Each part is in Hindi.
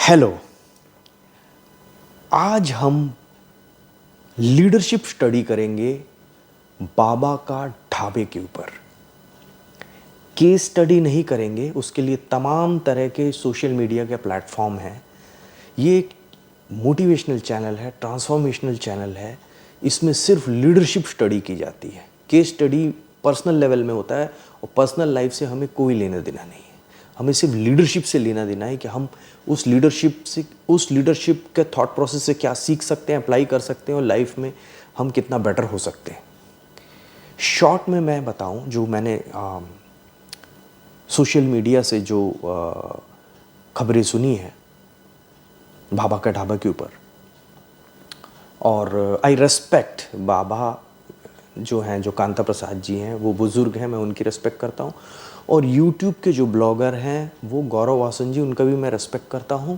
हेलो। आज हम लीडरशिप स्टडी करेंगे बाबा का ढाबे के ऊपर। केस स्टडी नहीं करेंगे, उसके लिए तमाम तरह के सोशल मीडिया के प्लेटफॉर्म हैं। ये एक मोटिवेशनल चैनल है, ट्रांसफॉर्मेशनल चैनल है। इसमें सिर्फ लीडरशिप स्टडी की जाती है। केस स्टडी पर्सनल लेवल में होता है और पर्सनल लाइफ से हमें कोई लेना देना नहीं है। हमें सिर्फ लीडरशिप से लेना देना है कि हम उस लीडरशिप के थॉट प्रोसेस से क्या सीख सकते हैं, अप्लाई कर सकते हैं और लाइफ में हम कितना बेटर हो सकते हैं। शॉर्ट में मैं बताऊं, जो मैंने सोशल मीडिया से जो खबरें सुनी है बाबा का ढाबा के ऊपर, और आई रेस्पेक्ट बाबा जो हैं, जो कांता प्रसाद जी हैं, वो बुज़ुर्ग हैं, मैं उनकी रेस्पेक्ट करता हूँ। और यूट्यूब के जो ब्लॉगर हैं वो गौरव वासन जी, उनका भी मैं रेस्पेक्ट करता हूँ।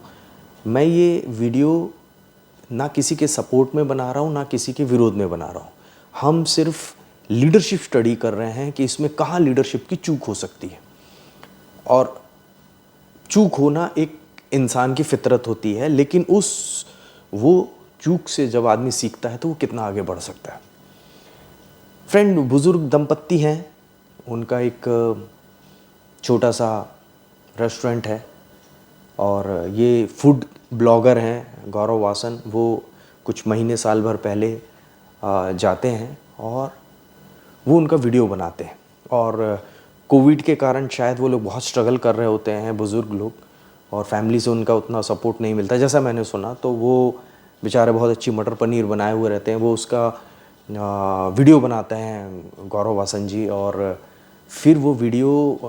मैं ये वीडियो ना किसी के सपोर्ट में बना रहा हूँ, ना किसी के विरोध में बना रहा हूँ। हम सिर्फ लीडरशिप स्टडी कर रहे हैं कि इसमें कहाँ लीडरशिप की चूक हो सकती है। और चूक होना एक इंसान की फितरत होती है, लेकिन वो चूक से जब आदमी सीखता है तो वो कितना आगे बढ़ सकता है। फ्रेंड, बुज़ुर्ग दंपत्ति हैं, उनका एक छोटा सा रेस्टोरेंट है और ये फूड ब्लॉगर हैं गौरव वासन। वो कुछ महीने साल भर पहले जाते हैं और वो उनका वीडियो बनाते हैं। और कोविड के कारण शायद वो लोग बहुत स्ट्रगल कर रहे होते हैं, बुज़ुर्ग लोग, और फैमिली से उनका उतना सपोर्ट नहीं मिलता जैसा मैंने सुना। तो वो बेचारे बहुत अच्छी मटर पनीर बनाए हुए रहते हैं। वो उसका वीडियो बनाते हैं गौरव वासन जी, और फिर वो वीडियो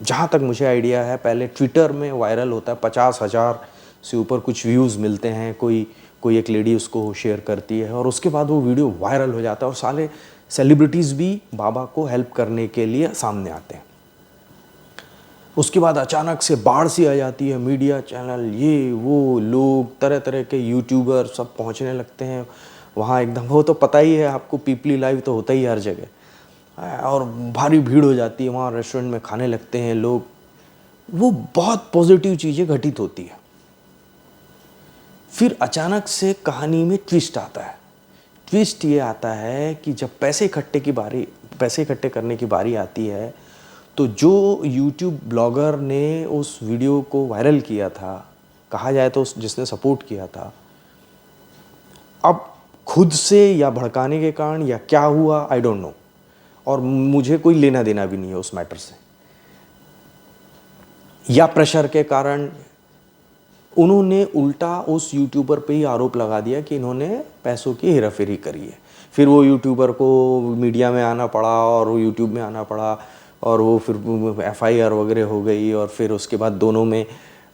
जहाँ तक मुझे आइडिया है पहले ट्विटर में वायरल होता है, 50,000 से ऊपर कुछ व्यूज़ मिलते हैं। कोई एक लेडी उसको शेयर करती है और उसके बाद वो वीडियो वायरल हो जाता है और सारे सेलिब्रिटीज़ भी बाबा को हेल्प करने के लिए सामने आते हैं। उसके बाद अचानक से बाढ़ सी आ जाती है, मीडिया चैनल, ये वो लोग, तरह तरह के यूट्यूबर सब पहुंचने लगते हैं वहाँ एकदम। वो तो पता ही है आपको, पीपली लाइव तो होता ही हर जगह, और भारी भीड़ हो जाती है वहाँ। रेस्टोरेंट में खाने लगते हैं लोग। वो बहुत पॉजिटिव चीज़ें घटित होती है। फिर अचानक से कहानी में ट्विस्ट आता है। ट्विस्ट ये आता है कि जब पैसे इकट्ठे करने की बारी आती है, तो जो यूट्यूब ब्लॉगर ने उस वीडियो को वायरल किया था, कहा जाए तो जिसने सपोर्ट किया था, अब खुद से या भड़काने के कारण या क्या हुआ, आई डोंट नो, और मुझे कोई लेना देना भी नहीं है उस मैटर से, या प्रेशर के कारण उन्होंने उल्टा उस यूट्यूबर पे ही आरोप लगा दिया कि इन्होंने पैसों की हेराफेरी करी है। फिर वो यूट्यूबर को मीडिया में आना पड़ा और वो यूट्यूब में आना पड़ा, और वो फिर एफआईआर वगैरह हो गई, और फिर उसके बाद दोनों में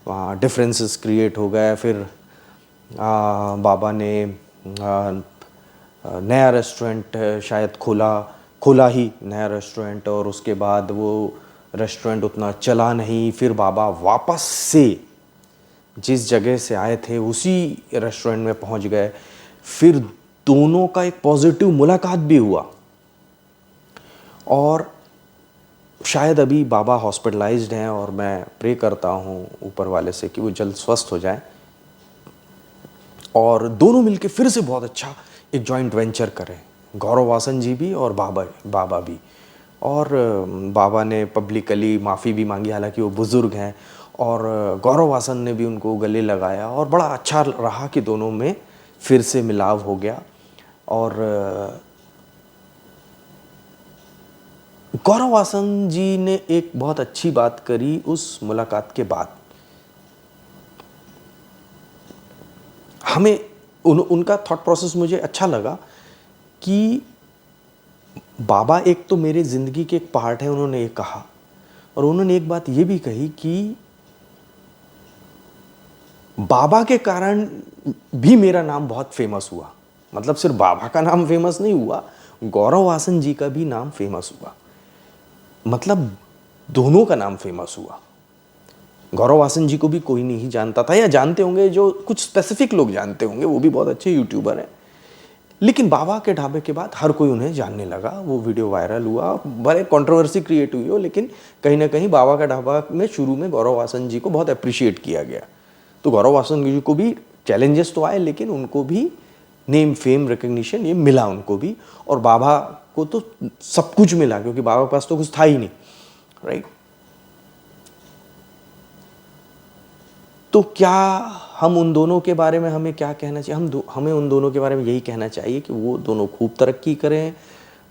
डिफरेंसेस क्रिएट हो गए। फिर बाबा ने नया रेस्टोरेंट शायद खोला ही नया रेस्टोरेंट, और उसके बाद वो रेस्टोरेंट उतना चला नहीं। फिर बाबा वापस से जिस जगह से आए थे उसी रेस्टोरेंट में पहुंच गए। फिर दोनों का एक पॉजिटिव मुलाकात भी हुआ, और शायद अभी बाबा हॉस्पिटलाइज्ड हैं, और मैं प्रे करता हूं ऊपर वाले से कि वो जल्द स्वस्थ हो जाए और दोनों मिलके फिर से बहुत अच्छा एक जॉइंट वेंचर करें, गौरव वासन जी भी और बाबा भी। और बाबा ने पब्लिकली माफ़ी भी मांगी, हालांकि वो बुज़ुर्ग हैं, और गौरव वासन ने भी उनको गले लगाया, और बड़ा अच्छा रहा कि दोनों में फिर से मिलाव हो गया। और गौरव वासन जी ने एक बहुत अच्छी बात करी उस मुलाकात के बाद। हमें उनका थॉट प्रोसेस मुझे अच्छा लगा कि बाबा एक तो मेरे ज़िंदगी के एक पार्ट है, उन्होंने ये कहा। और उन्होंने एक बात ये भी कही कि बाबा के कारण भी मेरा नाम बहुत फेमस हुआ। मतलब सिर्फ बाबा का नाम फेमस नहीं हुआ, गौरव वासन जी का भी नाम फेमस हुआ। मतलब दोनों का नाम फेमस हुआ। गौरव वासन जी को भी कोई नहीं जानता था, या जानते होंगे जो कुछ स्पेसिफिक लोग जानते होंगे, वो भी बहुत अच्छे यूट्यूबर हैं। लेकिन बाबा के ढाबे के बाद हर कोई उन्हें जानने लगा। वो वीडियो वायरल हुआ, बड़े कंट्रोवर्सी क्रिएट हुई हो, लेकिन कहीं ना कहीं बाबा का ढाबा में शुरू में गौरव वासन जी को बहुत अप्रिशिएट किया गया। तो गौरव वासन जी को भी चैलेंजेस तो आए, लेकिन उनको भी नेम फेम रिकग्निशन ये मिला उनको भी, और बाबा को तो सब कुछ मिला क्योंकि बाबा के पास तो कुछ था ही नहीं, राइट। तो क्या हम उन दोनों के बारे में हमें क्या कहना चाहिए? हमें उन दोनों के बारे में यही कहना चाहिए कि वो दोनों खूब तरक्की करें,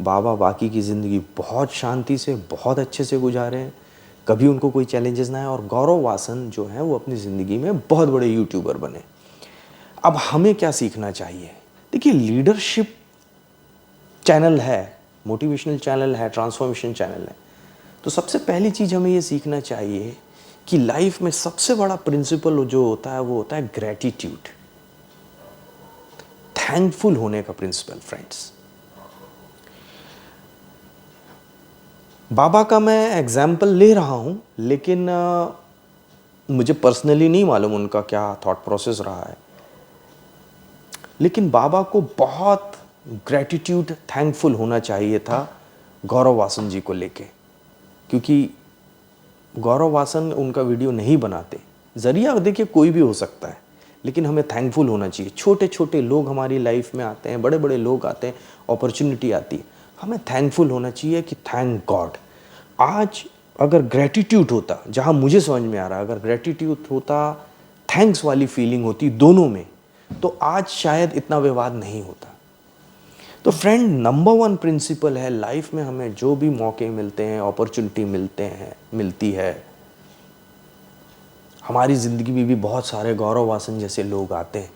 बाबा बाकी की ज़िंदगी बहुत शांति से बहुत अच्छे से गुजारें, कभी उनको कोई चैलेंजेस ना आए, और गौरव वासन जो है वो अपनी ज़िंदगी में बहुत बड़े यूट्यूबर बने। अब हमें क्या सीखना चाहिए? देखिए, लीडरशिप चैनल है, मोटिवेशनल चैनल है, ट्रांसफॉर्मेशन चैनल है, तो सबसे पहली चीज़ हमें ये सीखना चाहिए कि लाइफ में सबसे बड़ा प्रिंसिपल जो होता है वो होता है ग्रेटिट्यूड, थैंकफुल होने का प्रिंसिपल। फ्रेंड्स, बाबा का मैं एग्जाम्पल ले रहा हूँ, लेकिन मुझे पर्सनली नहीं मालूम उनका क्या थॉट प्रोसेस रहा है, लेकिन बाबा को बहुत ग्रेटिट्यूड, थैंकफुल होना चाहिए था गौरव वासन जी को लेके, क्योंकि गौरव वासन उनका वीडियो नहीं बनाते। ज़रिया देखिए कोई भी हो सकता है, लेकिन हमें थैंकफुल होना चाहिए। छोटे छोटे लोग हमारी लाइफ में आते हैं, बड़े बड़े लोग आते हैं, अपॉर्चुनिटी आती है, हमें थैंकफुल होना चाहिए कि थैंक गॉड। आज अगर ग्रेटिट्यूड होता, जहाँ मुझे समझ में आ रहा है, अगर ग्रेटिट्यूड होता, थैंक्स वाली फीलिंग होती दोनों में, तो आज शायद इतना विवाद नहीं होता। तो फ्रेंड, नंबर 1 प्रिंसिपल है लाइफ में, हमें जो भी मौके मिलते हैं, अपॉर्चुनिटी मिलती है, हमारी ज़िंदगी में भी बहुत सारे गौरव वासन जैसे लोग आते हैं,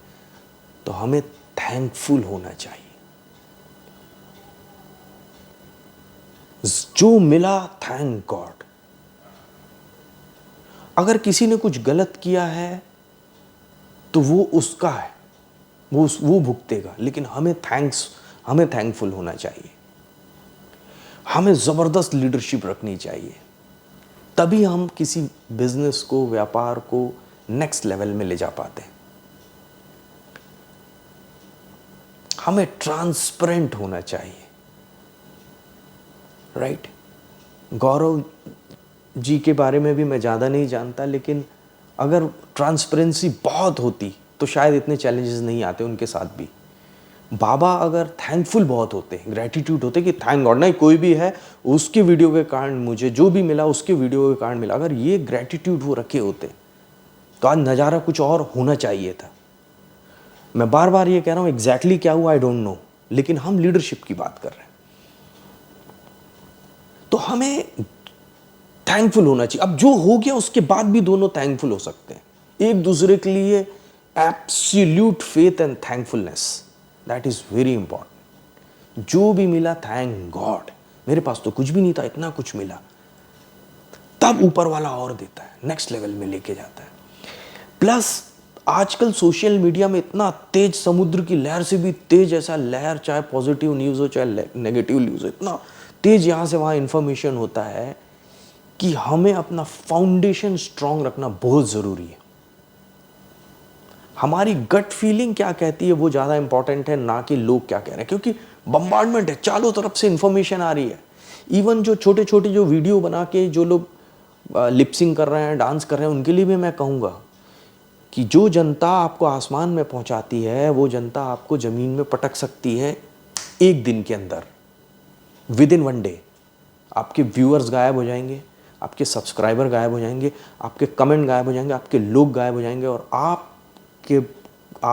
तो हमें थैंकफुल होना चाहिए। जो मिला, थैंक गॉड। अगर किसी ने कुछ गलत किया है तो वो उसका है, वो भुगतेगा, लेकिन हमें थैंकफुल होना चाहिए। हमें ज़बरदस्त लीडरशिप रखनी चाहिए, तभी हम किसी बिजनेस को, व्यापार को नेक्स्ट लेवल में ले जा पाते हैं। हमें ट्रांसपेरेंट होना चाहिए, राइट। गौरव जी के बारे में भी मैं ज़्यादा नहीं जानता, लेकिन अगर ट्रांसपेरेंसी बहुत होती तो शायद इतने चैलेंजेस नहीं आते उनके साथ भी। बाबा अगर थैंकफुल बहुत होते, ग्रेटिट्यूड होते कि थैंक गॉड, नहीं कोई भी है उसके वीडियो के कारण मुझे जो भी मिला उसके वीडियो के कारण मिला, अगर ये ग्रेटिट्यूड वो रखे होते तो आज नज़ारा कुछ और होना चाहिए था। मैं बार बार ये कह रहा हूँ, एग्जैक्टली क्या हुआ आई डोंट नो, लेकिन हम लीडरशिप की बात कर रहे हैं, तो हमें थैंकफुल होना चाहिए। अब जो हो गया उसके बाद भी दोनों थैंकफुल हो सकते हैं, एक दूसरे के लिए absolute faith and thankfulness, that is very important. जो भी मिला, थैंक गॉड, मेरे पास तो कुछ भी नहीं था, इतना कुछ मिला, तब ऊपर वाला और देता है, नेक्स्ट लेवल में लेके जाता है। प्लस आजकल सोशल मीडिया में इतना तेज, समुद्र की लहर से भी तेज ऐसा लहर, चाहे पॉजिटिव न्यूज़ हो चाहे नेगेटिव न्यूज़ हो, इतना तेज यहाँ से वहाँ इंफॉर्मेशन होता है कि हमें अपना फाउंडेशन स्ट्रांग रखना बहुत ज़रूरी है। हमारी गट फीलिंग क्या कहती है वो ज़्यादा इंपॉर्टेंट है, ना कि लोग क्या कह रहे हैं, क्योंकि बम्बार्डमेंट है, चारों तरफ से इंफॉर्मेशन आ रही है। इवन जो छोटे छोटे जो वीडियो बना के जो लोग लिपसिंग कर रहे हैं, डांस कर रहे हैं, उनके लिए भी मैं कहूँगा कि जो जनता आपको आसमान में पहुँचाती है, वो जनता आपको ज़मीन में पटक सकती है एक दिन के अंदर, विद इन 1 डे। आपके व्यूअर्स गायब हो जाएंगे, आपके सब्सक्राइबर गायब हो जाएंगे, आपके कमेंट गायब हो जाएंगे, आपके लोग गायब हो जाएंगे, और आप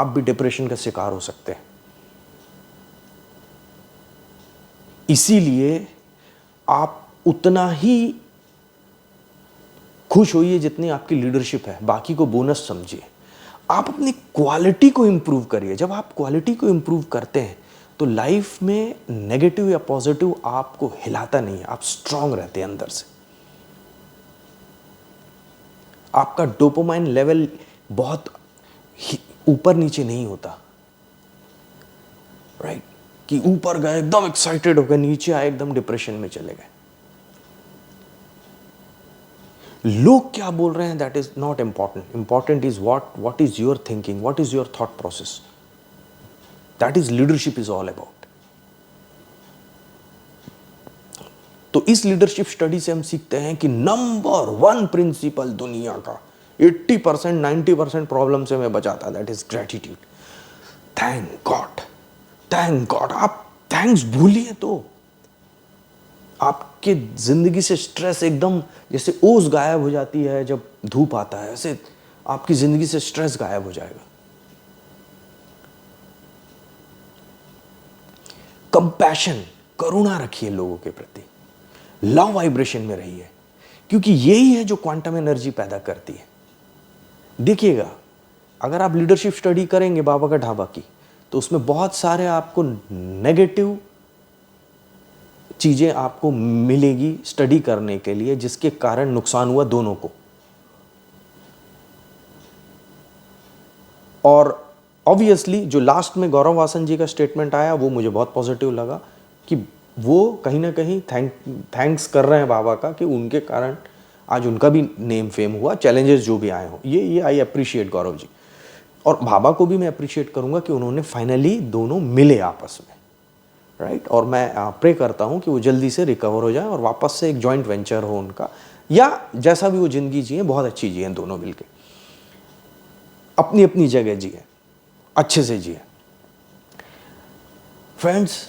भी डिप्रेशन का शिकार हो सकते हैं। इसीलिए आप उतना ही खुश होइए जितनी आपकी लीडरशिप है, बाकी को बोनस समझिए। आप अपनी क्वालिटी को इंप्रूव करिए। जब आप क्वालिटी को इंप्रूव करते हैं तो लाइफ में नेगेटिव या पॉजिटिव आपको हिलाता नहीं है, आप स्ट्रांग रहते हैं अंदर से। आपका डोपामाइन लेवल बहुत ऊपर नीचे नहीं होता, राइट, कि ऊपर गए एकदम एक्साइटेड हो गए, नीचे आए एकदम डिप्रेशन में चले गए। लोग क्या बोल रहे हैं that is not important, important is what is your thinking, what is your thought process, that is leadership is all about. तो इस लीडरशिप स्टडी से हम सीखते हैं कि नंबर 1 प्रिंसिपल दुनिया का 80% 90% प्रॉब्लम से मैं बचाता। That is gratitude. Thank God, thank God. आप थैंक्स भूलिए तो आपके जिंदगी से स्ट्रेस एकदम जैसे ओस गायब हो जाती है जब धूप आता है, ऐसे आपकी जिंदगी से स्ट्रेस गायब हो जाएगा। कंपैशन, करुणा रखिए लोगों के प्रति, लव वाइब्रेशन में रहिए, क्योंकि यही है जो क्वांटम एनर्जी पैदा करती है। देखिएगा, अगर आप लीडरशिप स्टडी करेंगे बाबा का ढाबा की, तो उसमें बहुत सारे आपको नेगेटिव चीजें आपको मिलेगी स्टडी करने के लिए, जिसके कारण नुकसान हुआ दोनों को। और ऑब्वियसली जो लास्ट में गौरव वासन जी का स्टेटमेंट आया वो मुझे बहुत पॉजिटिव लगा, कि वो कहीं ना कहीं थैंक्स कर रहे हैं बाबा का कि उनके कारण आज उनका भी नेम फेम हुआ, चैलेंजेस जो भी आए हों। ये आई अप्रिशिएट गौरव जी। और बाबा को भी मैं अप्रिशिएट करूंगा कि उन्होंने फाइनली दोनों मिले आपस में, राइट। और मैं प्रे करता हूं कि वो जल्दी से रिकवर हो जाए और वापस से एक जॉइंट वेंचर हो उनका, या जैसा भी वो जिंदगी जिए, बहुत अच्छी जिए दोनों मिलके, अपनी अपनी जगह जिए, अच्छे से जिए। फ्रेंड्स,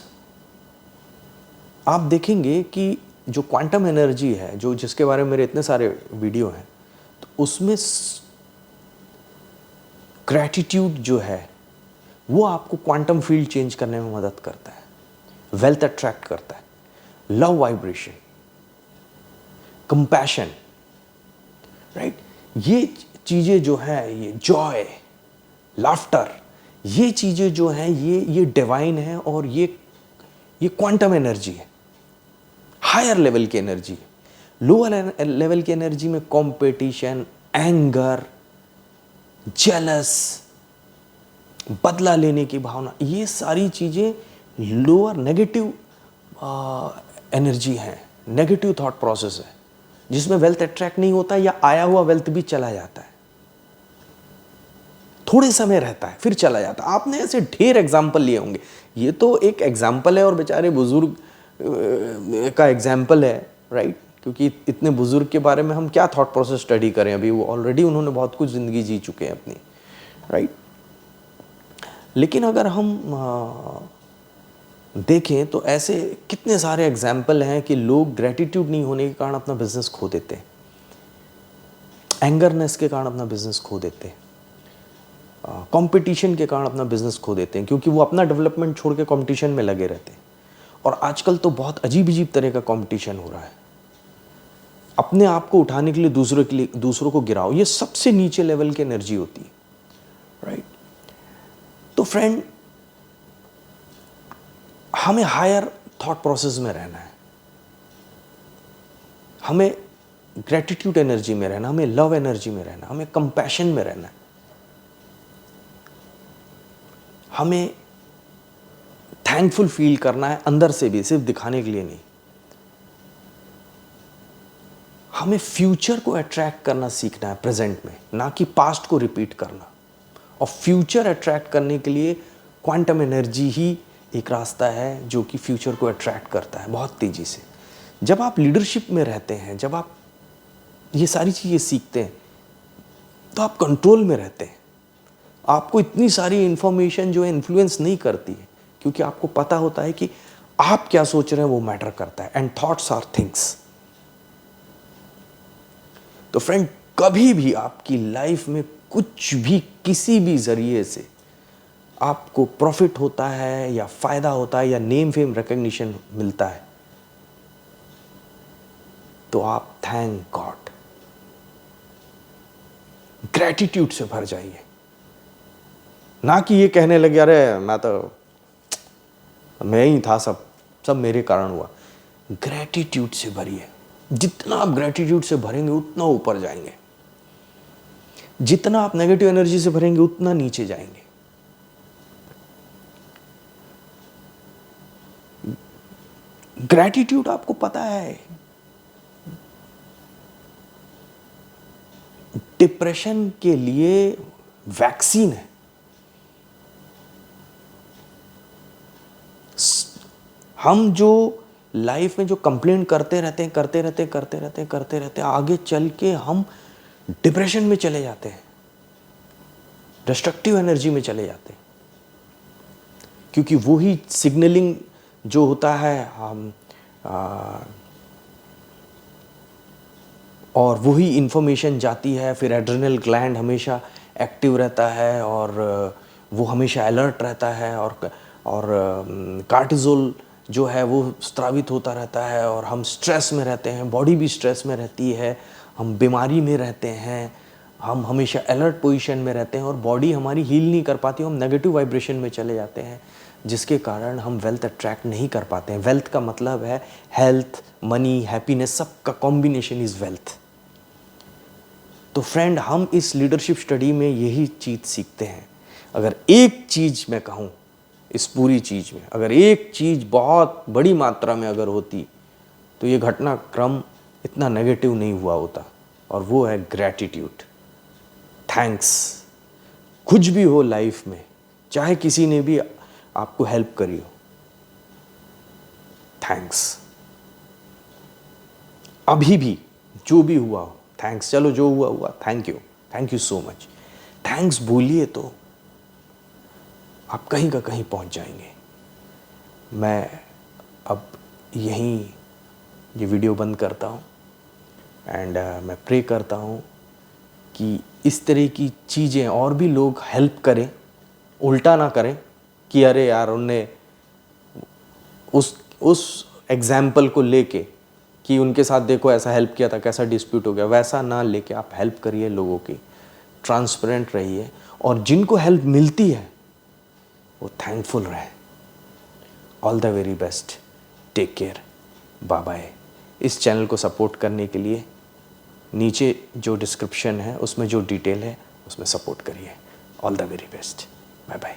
आप देखेंगे कि जो क्वांटम एनर्जी है, जो जिसके बारे में मेरे इतने सारे वीडियो हैं, तो उसमें ग्रैटिट्यूड जो है वो आपको क्वांटम फील्ड चेंज करने में मदद करता है, वेल्थ अट्रैक्ट करता है, लव वाइब्रेशन, कंपैशन, राइट। ये चीजें जो है, ये जॉय, लाफ्टर, ये चीजें जो हैं ये डिवाइन है, और ये क्वांटम एनर्जी है, हायर लेवल की एनर्जी है। लोअर लेवल की एनर्जी में कंपटीशन, एंगर, जेलस, बदला लेने की भावना, ये सारी चीजें लोअर नेगेटिव एनर्जी है, नेगेटिव थॉट प्रोसेस है, जिसमें वेल्थ अट्रैक्ट नहीं होता, या आया हुआ वेल्थ भी चला जाता है, थोड़े समय रहता है फिर चला जाता है। आपने ऐसे ढेर एग्जाम्पल लिए होंगे। ये तो एक एग्जाम्पल है, और बेचारे बुजुर्ग का एग्जाम्पल है, राइट। क्योंकि इतने बुजुर्ग के बारे में हम क्या थॉट प्रोसेस स्टडी करें, अभी वो ऑलरेडी उन्होंने बहुत कुछ ज़िंदगी जी चुके हैं अपनी, राइट। लेकिन अगर हम देखें तो ऐसे कितने सारे एग्जाम्पल हैं कि लोग ग्रेटिट्यूड नहीं होने के कारण अपना बिजनेस खो देते हैं, एंगरनेस के कारण अपना बिजनेस खो देते हैं, कंपटीशन के कारण अपना बिजनेस खो देते हैं, क्योंकि वो अपना डेवलपमेंट छोड़ के कंपटीशन में लगे रहते हैं। और आजकल तो बहुत अजीब अजीब तरह का कंपटीशन हो रहा है, अपने आप को उठाने के लिए दूसरों को गिराओ, ये सबसे नीचे लेवल की एनर्जी होती है, राइट। तो फ्रेंड, हमें हायर थॉट प्रोसेस में रहना है, हमें ग्रेटिट्यूड एनर्जी में रहना, हमें लव एनर्जी में रहना, हमें कंपैशन में रहना है, हमें थैंकफुल फील करना है अंदर से भी, सिर्फ दिखाने के लिए नहीं। हमें फ्यूचर को अट्रैक्ट करना सीखना है प्रेजेंट में, ना कि पास्ट को रिपीट करना। और फ्यूचर अट्रैक्ट करने के लिए क्वांटम एनर्जी ही एक रास्ता है जो कि फ्यूचर को अट्रैक्ट करता है बहुत तेजी से। जब आप लीडरशिप में रहते हैं, जब आप ये सारी चीज़ें सीखते हैं, तो आप कंट्रोल में रहते हैं। आपको इतनी सारी इंफॉर्मेशन जो है इन्फ्लुएंस नहीं करती है, क्योंकि आपको पता होता है कि आप क्या सोच रहे हैं वो मैटर करता है। And thoughts are things. तो फ्रेंड, कभी भी आपकी लाइफ में कुछ भी किसी भी जरिए से आपको प्रॉफिट होता है या फायदा होता है या नेम फेम रिकॉग्निशन मिलता है, तो आप थैंक गॉड, ग्रेटिट्यूड से भर जाइए। ना कि ये कहने लगे अरे मैं ही था, सब मेरे कारण हुआ। ग्रेटिट्यूड से भरिए। जितना आप ग्रेटिट्यूड से भरेंगे उतना ऊपर जाएंगे, जितना आप नेगेटिव एनर्जी से भरेंगे उतना नीचे जाएंगे। ग्रेटिट्यूड आपको पता है डिप्रेशन के लिए वैक्सीन है। हम जो लाइफ में जो कंप्लेंट करते रहते हैं, आगे चल के हम डिप्रेशन में चले जाते हैं, डिस्ट्रक्टिव एनर्जी में चले जाते हैं, क्योंकि वही सिग्नलिंग जो होता है हम और वही इन्फॉर्मेशन जाती है, फिर एड्रेनल ग्लैंड हमेशा एक्टिव रहता है और वो हमेशा अलर्ट रहता है और कार्टिसोल जो है वो स्रावित होता रहता है और हम स्ट्रेस में रहते हैं, बॉडी भी स्ट्रेस में रहती है, हम बीमारी में रहते हैं, हम हमेशा अलर्ट पोजीशन में रहते हैं और बॉडी हमारी हील नहीं कर पाती, हम नेगेटिव वाइब्रेशन में चले जाते हैं, जिसके कारण हम वेल्थ अट्रैक्ट नहीं कर पाते हैं। वेल्थ का मतलब है हेल्थ, मनी, हैप्पीनेस, सबका कॉम्बिनेशन इज़ वेल्थ। तो फ्रेंड, हम इस लीडरशिप स्टडी में यही चीज़ सीखते हैं। अगर एक चीज़ मैं कहूँ इस पूरी चीज़ में, अगर एक चीज़ बहुत बड़ी मात्रा में अगर होती तो ये घटनाक्रम इतना नेगेटिव नहीं हुआ होता, और वो है ग्रैटिट्यूड, थैंक्स। कुछ भी हो लाइफ में, चाहे किसी ने भी आपको हेल्प करी हो, थैंक्स। अभी भी जो भी हुआ हो, थैंक्स। चलो जो हुआ हुआ, thank you so much. Thanks बोलिए तो आप कहीं का कहीं पहुंच जाएंगे। मैं अब यहीं ये वीडियो बंद करता हूँ एंड मैं प्रे करता हूँ कि इस तरह की चीज़ें और भी लोग हेल्प करें, उल्टा ना करें कि अरे यार उनने उस एग्जाम्पल को लेके कि उनके साथ देखो ऐसा हेल्प किया था, कैसा डिस्प्यूट हो गया, वैसा ना लेके आप हेल्प करिए लोगों की, ट्रांसपेरेंट रहिए और जिनको हेल्प मिलती है वो थैंकफुल रहे। All the very best, take care, bye bye. इस चैनल को सपोर्ट करने के लिए नीचे जो डिस्क्रिप्शन है उसमें जो डिटेल है उसमें सपोर्ट करिए। All the very best, bye bye.